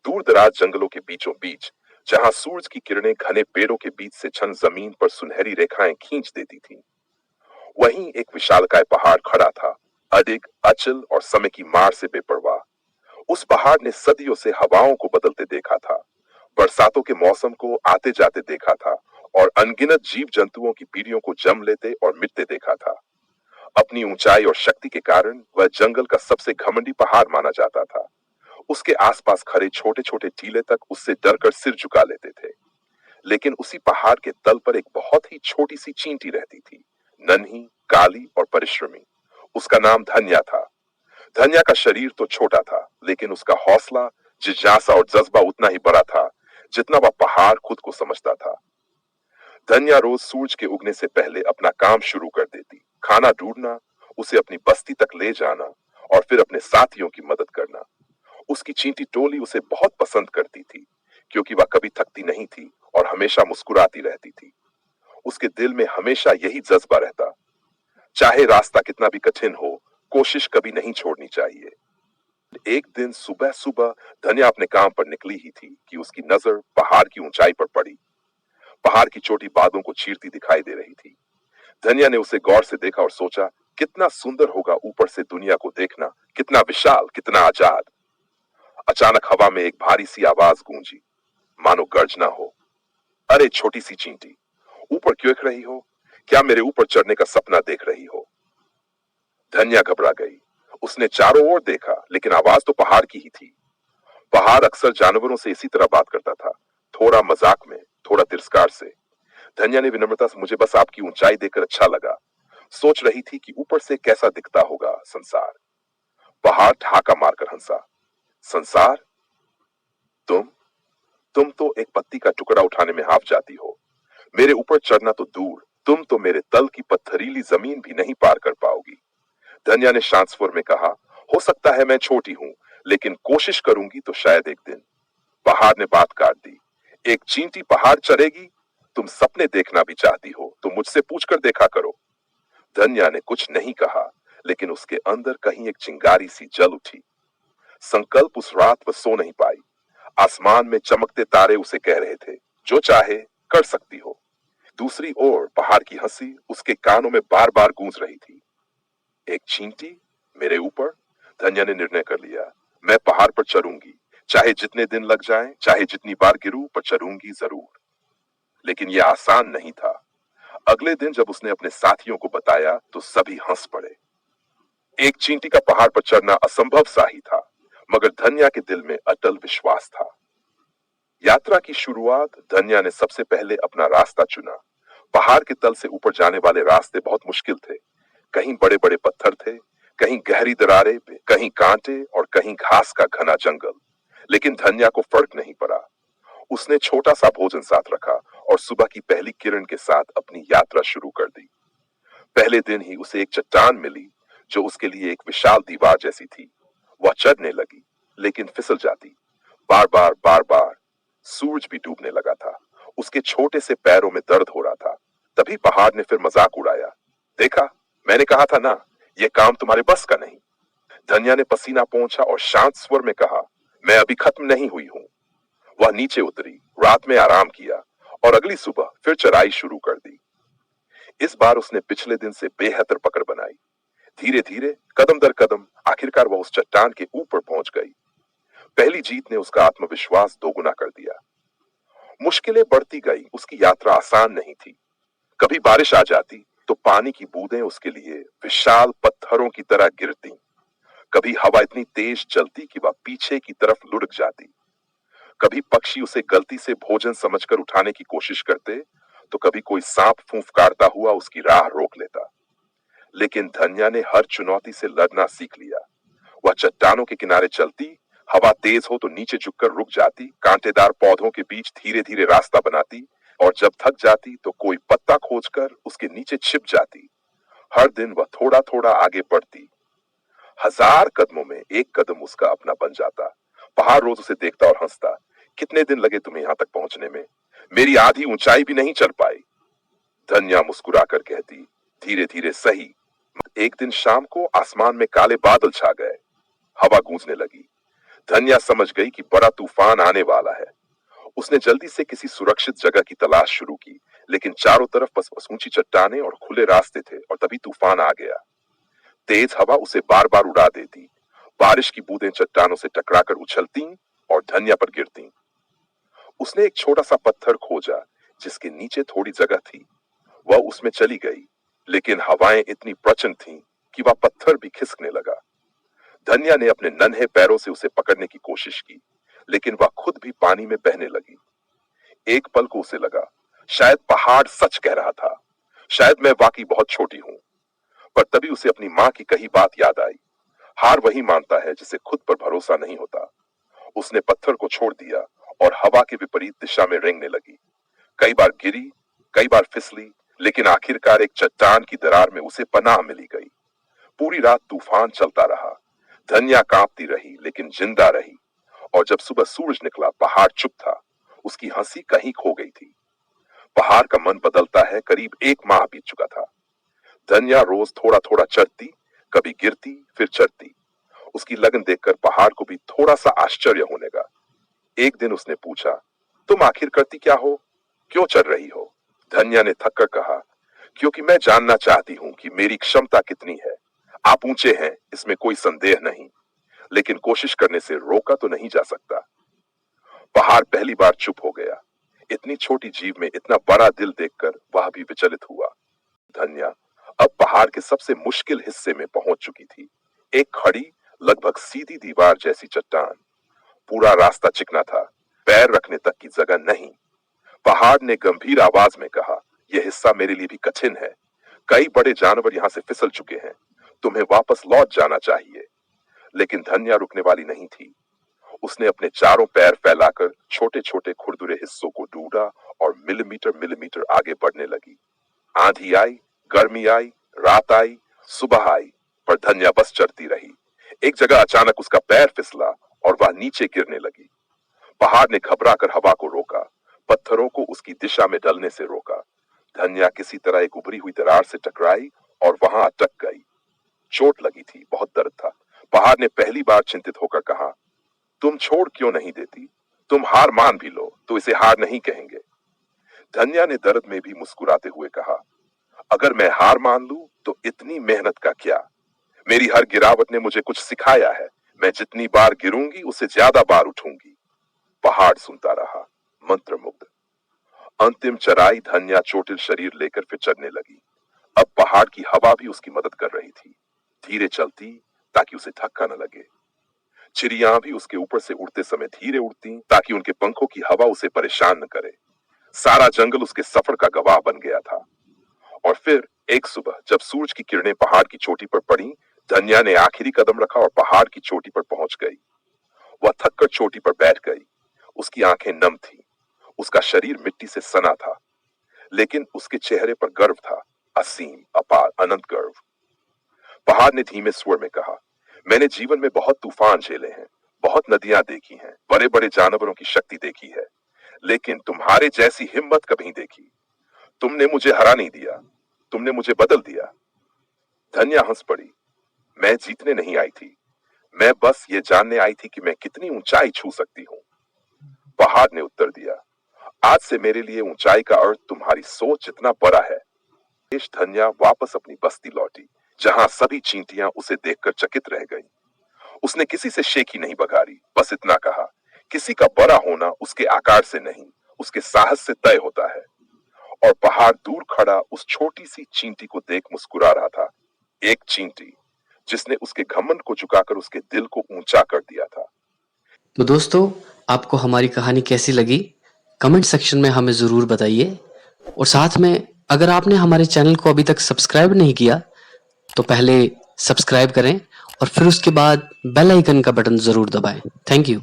दूर दराज जंगलों के बीचों बीच, जहां सूरज की किरणें घने पेड़ों के बीच से छन जमीन पर सुनहरी रेखाएं खींच देती थीं, वहीं एक विशालकाय पहाड़ खड़ा था, अडिग, अचल और समय की मार से बेपरवाह। उस पहाड़ ने सदियों से हवाओं को बदलते देखा था, बरसातों के मौसम को आते जाते देखा था और अनगिनत जीव जंतुओं की पीढ़ियों को जन्म लेते और मिटते देखा था। अपनी ऊंचाई और शक्ति के कारण वह जंगल का सबसे घमंडी पहाड़ माना जाता था। उसके आसपास खड़े छोटे छोटे टीले तक उससे डरकर सिर झुका लेते थे। लेकिन उसी पहाड़ के तल पर एक बहुत ही छोटी सी चींटी रहती थी, नन्ही, काली और परिश्रमी। उसका नाम धन्या था। धन्या का शरीर तो छोटा था, लेकिन उसका हौसला, जिज्ञासा और जज्बा उतना ही बड़ा था जितना वह पहाड़ खुद को समझता था। धन्या रोज सूरज के उगने से पहले अपना काम शुरू कर देती, खाना ढूंढना, उसे अपनी बस्ती तक ले जाना और फिर अपने साथियों की मदद करना। उसकी चींटी टोली उसे बहुत पसंद करती थी, क्योंकि वह कभी थकती नहीं थी और हमेशा मुस्कुराती रहती थी। उसके दिल में हमेशा यही जज्बा रहता, चाहे रास्ता कितना भी कठिन हो, कोशिश कभी नहीं छोड़नी चाहिए। एक दिन सुबह सुबह धन्या अपने काम पर निकली ही थी कि उसकी नजर पहाड़ की ऊंचाई पर पड़ी। पहाड़ की चोटी बादलों को चीरती दिखाई दे रही थी। धन्या ने उसे गौर से देखा और सोचा, कितना सुंदर होगा ऊपर से दुनिया को देखना, कितना विशाल, कितना आजाद। अचानक हवा में एक भारी सी आवाज गूंजी, मानो गर्जना हो। अरे छोटी सी चींटी, ऊपर क्यों देख रही हो? क्या मेरे ऊपर चढ़ने का सपना देख रही हो? धन्या घबरा गई। उसने चारों ओर देखा, लेकिन आवाज तो पहाड़ की ही थी। पहाड़ अक्सर जानवरों से इसी तरह बात करता था, थोड़ा मजाक में, थोड़ा तिरस्कार से। धन्या ने विनम्रता से, मुझे बस आपकी ऊंचाई देखकर अच्छा लगा। सोच रही थी कि ऊपर से कैसा दिखता होगा संसार। पहाड़ ठहाका मारकर हंसा। संसार? तुम तुम तो एक पत्ती का टुकड़ा उठाने में हाफ जाती हो। मेरे ऊपर चढ़ना तो दूर, तुम तो मेरे तल की पत्थरीली जमीन भी नहीं पार कर पाओगी। धन्या ने शांत स्वर में कहा, हो सकता है मैं छोटी हूं, लेकिन कोशिश करूंगी तो शायद एक दिन। पहाड़ ने बात काट दी। एक चींटी पहाड़ चढ़ेगी? तुम सपने देखना भी चाहती हो तो मुझसे पूछकर देखा करो। धन्या ने कुछ नहीं कहा, लेकिन उसके अंदर कहीं एक चिंगारी सी जल उठी। संकल्प उस रात वह सो नहीं पाई। आसमान में चमकते तारे उसे कह रहे थे, जो चाहे कर सकती हो। दूसरी ओर पहाड़ की हंसी उसके कानों में बार बार गूंज रही थी। एक चींटी मेरे ऊपर? धन्या ने निर्णय कर लिया, मैं पहाड़ पर चढ़ूंगी, चाहे जितने दिन लग जाएं, चाहे जितनी बार गिरूं, पर चढ़ूंगी जरूर। लेकिन यह आसान नहीं था। अगले दिन जब उसने अपने साथियों को बताया तो सभी हंस पड़े। एक चींटी का पहाड़ पर चढ़ना असंभव सा ही था, मगर धन्या के दिल में अटल विश्वास था। यात्रा की शुरुआत धन्या ने सबसे पहले अपना रास्ता चुना। पहाड़ के तल से ऊपर जाने वाले रास्ते बहुत मुश्किल थे। कहीं बड़े बड़े पत्थर थे, कहीं गहरी दरारें, कहीं कांटे और कहीं घास का घना जंगल। लेकिन धन्या को फर्क नहीं पड़ा। उसने छोटा सा भोजन साथ रखा और सुबह की पहली किरण के साथ अपनी यात्रा शुरू कर दी। पहले दिन ही उसे एक चट्टान मिली, जो उसके लिए एक विशाल दीवार जैसी थी। वह चढ़ने लगी, लेकिन फिसल जाती, बार बार बार बार। सूरज भी डूबने लगा था। उसके छोटे से पैरों में दर्द हो रहा था। तभी पहाड़ ने फिर मजाक उड़ाया, देखा, मैंने कहा था ना, यह काम तुम्हारे बस का नहीं। धन्या ने पसीना पोंछा और शांत स्वर में कहा, मैं अभी खत्म नहीं हुई हूं। वह नीचे उतरी, रात में आराम किया और अगली सुबह फिर चढ़ाई शुरू कर दी। इस बार उसने पिछले दिन से बेहतर पकड़ बनाई। धीरे धीरे, कदम दर कदम, आखिरकार वह उस चट्टान के ऊपर पहुंच गई। पहली जीत ने उसका आत्मविश्वास दोगुना कर दिया। मुश्किलें बढ़ती गई, उसकी यात्रा आसान नहीं थी। कभी बारिश आ जाती तो पानी की बूंदें उसके लिए विशाल पत्थरों की तरह गिरती। कभी हवा इतनी तेज चलती कि वह पीछे की तरफ लुढ़क जाती। कभी पक्षी उसे गलती से भोजन समझकर उठाने की कोशिश करते, तो कभी कोई सांप फूंफकारता हुआ उसकी राह रोक लेता। लेकिन धन्या ने हर चुनौती से लड़ना सीख लिया। वह चट्टानों के किनारे चलती, हवा तेज हो तो नीचे झुककर रुक जाती, कांटेदार पौधों के बीच धीरे धीरे रास्ता बनाती और जब थक जाती तो कोई पत्ता खोजकर उसके नीचे छिप जाती। हर दिन वह थोड़ा थोड़ा आगे बढ़ती। हजार कदमों में एक कदम उसका अपना बन जाता। पहाड़ रोज उसे देखता और हंसता, कितने दिन लगे तुम्हें यहां तक पहुंचने में? मेरी आधी ऊंचाई भी नहीं चढ़ पाई। धन्या मुस्कुराकर कहती, धीरे धीरे सही। एक दिन शाम को आसमान में काले बादल छा गए। हवा गूंजने लगी। धन्या समझ गई कि बड़ा तूफान आने वाला है। उसने जल्दी से किसी सुरक्षित जगह की तलाश शुरू की, लेकिन चारों तरफ बस ऊंची चट्टानें और खुले रास्ते थे और तभी तूफान आ गया। तेज हवा उसे बार बार उड़ा देती, बारिश की बूंदें चट्टानों से टकराकर उछलती और धन्या पर गिरती। उसने एक छोटा सा पत्थर खोजा जिसके नीचे थोड़ी जगह थी। वह उसमें चली गई, लेकिन हवाएं इतनी प्रचंड थीं कि वह पत्थर भी खिसकने लगा। धन्या ने अपने नन्हे पैरों से उसे पकड़ने की कोशिश की, लेकिन वह खुद भी पानी में बहने लगी। एक पल को उसे लगा, शायद पहाड़ सच कह रहा था, शायद मैं वाकई बहुत छोटी हूं। पर तभी उसे अपनी माँ की कही बात याद आई, हार वही मानता है जिसे खुद पर भरोसा नहीं होता। उसने पत्थर को छोड़ दिया और हवा के विपरीत दिशा में रेंगने लगी। कई बार गिरी, कई बार फिसली, लेकिन आखिरकार एक चट्टान की दरार में उसे पनाह मिली गई। पूरी रात तूफान चलता रहा। धन्या कांपती रही लेकिन जिंदा रही, और जब सुबह सूरज निकला पहाड़ चुप था। उसकी हंसी कहीं खो गई थी। पहाड़ का मन बदलता है करीब 1 माह बीत चुका था। धन्या रोज थोड़ा थोड़ा चढ़ती, कभी गिरती फिर चढ़ती। उसकी लगन देखकर पहाड़ को भी थोड़ा सा आश्चर्य होने लगा। एक दिन उसने पूछा, तुम आखिर करती क्या हो, क्यों चढ़ रही हो? धन्या ने थककर कहा, क्योंकि मैं जानना चाहती हूं कि मेरी क्षमता कितनी है। आप ऊंचे हैं, इसमें कोई संदेह नहीं, लेकिन कोशिश करने से रोका तो नहीं जा सकता। पहाड़ पहली बार चुप हो गया। इतनी छोटी जीव में इतना बड़ा दिल देखकर वह भी विचलित हुआ। धन्या अब पहाड़ के सबसे मुश्किल हिस्से में पहुंच चुकी थी। एक खड़ी, लगभग सीधी दीवार जैसी चट्टान। पूरा रास्ता चिकना था, पैर रखने तक की जगह नहीं। पहाड़ ने गंभीर आवाज में कहा, यह हिस्सा मेरे लिए भी कठिन है। कई बड़े जानवर यहाँ से फिसल चुके हैं, तुम्हें वापस लौट जाना चाहिए। लेकिन धन्या रुकने वाली नहीं थी। उसने अपने चारों पैर फैलाकर छोटे छोटे खुरदुरे हिस्सों को ढूंढा और मिलीमीटर मिलीमीटर आगे बढ़ने लगी। आंधी आई, गर्मी आई, रात आई, सुबह आई, पर धन्या बस चढ़ती रही। एक जगह अचानक उसका पैर फिसला और वह नीचे गिरने लगी। पहाड़ ने घबराकर हवा को रोका, पत्थरों को उसकी दिशा में ढलने से रोका। धन्या किसी तरह एक उभरी हुई दरार से टकराई और वहां अटक गई। चोट लगी थी, बहुत दर्द था। पहाड़ ने पहली बार चिंतित होकर कहा, तुम छोड़ क्यों नहीं देती? तुम हार मान भी लो तो इसे हार नहीं कहेंगे। धन्या ने दर्द में भी मुस्कुराते हुए कहा, अगर मैं हार मान लूं तो इतनी मेहनत का क्या? मेरी हर गिरावट ने मुझे कुछ सिखाया है। मैं जितनी बार गिरूंगी उससे ज्यादा बार उठूंगी। पहाड़ सुनता रहा, मंत्रमुग्ध। अंतिम चढ़ाई धन्या चोटिल शरीर लेकर फिर चढ़ने लगी। अब पहाड़ की हवा भी उसकी मदद कर रही थी। धीरे चलती ताकि उसे धक्का न लगे। चिड़िया भी उसके ऊपर से उड़ते समय धीरे उड़ती ताकि उनके पंखों की हवा उसे परेशान न करे। सारा जंगल उसके सफर का गवाह बन गया था। और फिर एक सुबह जब सूरज की किरणें पहाड़ की चोटी पर पड़ी, धन्या ने आखिरी कदम रखा और पहाड़ की चोटी पर पहुंच गई। वह थककर चोटी पर बैठ गई। उसकी आंखें नम थीं, उसका शरीर मिट्टी से सना था, लेकिन उसके चेहरे पर गर्व था, असीम, अपार, अनंत गर्व। पहाड़ ने धीमे स्वर में कहा, मैंने जीवन में बहुत तूफान झेले हैं, बहुत नदियां देखी हैं, बड़े बड़े जानवरों की शक्ति देखी है, लेकिन तुम्हारे जैसी हिम्मत कभी देखी। तुमने मुझे हरा नहीं दिया, तुमने मुझे बदल दिया। धन्या हंस पड़ी। मैं जीतने नहीं आई थी, मैं बस ये जानने आई थी कि मैं कितनी ऊंचाई छू सकती हूँ। पहाड़ ने उत्तर दिया, आज से मेरे लिए ऊंचाई का अर्थ तुम्हारी सोच जितना बड़ा है। धन्या वापस अपनी बस्ती लौटी, जहां सभी चींटियां उसे देखकर चकित रह गईं। उसने किसी से शेखी नहीं बघारी, बस इतना कहा, किसी का बड़ा होना उसके आकार से नहीं, उसके साहस से तय होता है। और पहाड़ दूर खड़ा उस छोटी सी चींटी को देख मुस्कुरा रहा था। एक चींटी जिसने उसके घमंड को झुकाकर उसके दिल को ऊंचा कर दिया था। तो दोस्तों, आपको हमारी कहानी कैसी लगी? कमेंट सेक्शन में हमें ज़रूर बताइए। और साथ में अगर आपने हमारे चैनल को अभी तक सब्सक्राइब नहीं किया तो पहले सब्सक्राइब करें और फिर उसके बाद बेल आइकन का बटन ज़रूर दबाएं। Thank you.